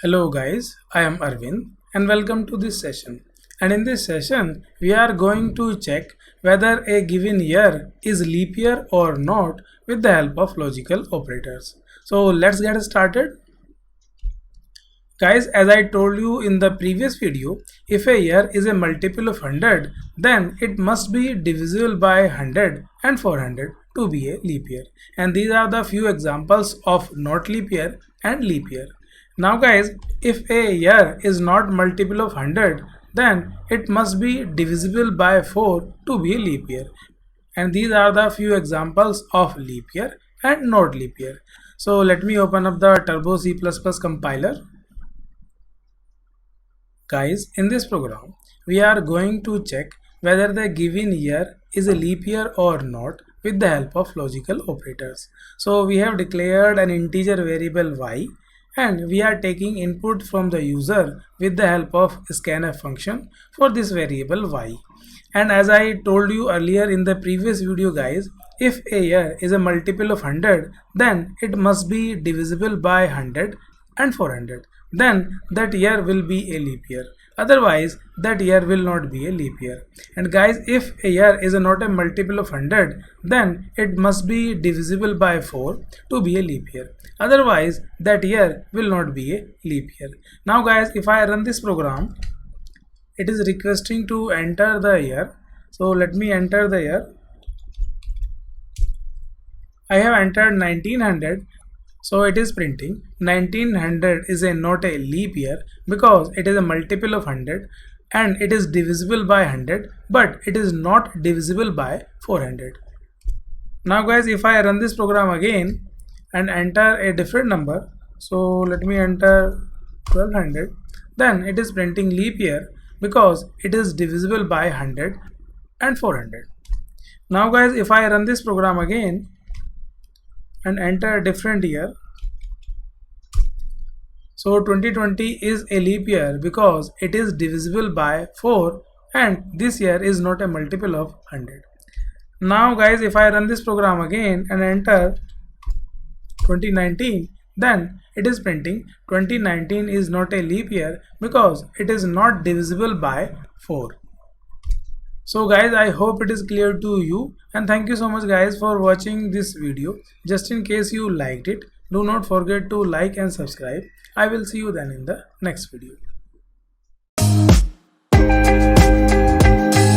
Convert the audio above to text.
Hello guys, I am Arvind and welcome to this session. And in this session, we are going to check whether a given year is leap year or not with the help of logical operators. So let's get started. Guys, as I told you in the previous video, if a year is a multiple of 100, then it must be divisible by 100 and 400 to be a leap year. And these are the few examples of not leap year and leap year. Now guys, if a year is not multiple of 100, then it must be divisible by 4 to be a leap year. And these are the few examples of leap year and not leap year. So let me open up the Turbo C++ compiler. Guys, in this program, we are going to check whether the given year is a leap year or not with the help of logical operators. So we have declared an integer variable y and we are taking input from the user with the help of scanf function for this variable y. And as I told you earlier in the previous video guys, if a year is a multiple of 100, then it must be divisible by 100 and 400. Then that year will be a leap year. Otherwise, that year will not be a leap year. And guys, if a year is not a multiple of 100, then it must be divisible by 4 to be a leap year. Otherwise, that year will not be a leap year. Now guys, if I run this program, it is requesting to enter the year. So let me enter the year. I have entered 1900. So it is printing 1900 is not a leap year because it is a multiple of 100 and it is divisible by 100, but it is not divisible by 400. Now guys, if I run this program again and enter a different number, so let me enter 1200, then it is printing leap year because it is divisible by 100 and 400. Now guys, if I run this program again and enter a different year, so 2020 is a leap year because it is divisible by 4 and this year is not a multiple of 100. Now guys, if I run this program again and enter 2019, then it is printing 2019 is not a leap year because it is not divisible by 4. So guys, I hope it is clear to you, and thank you so much guys for watching this video. Just in case you liked it, do not forget to like and subscribe. I will see you then in the next video.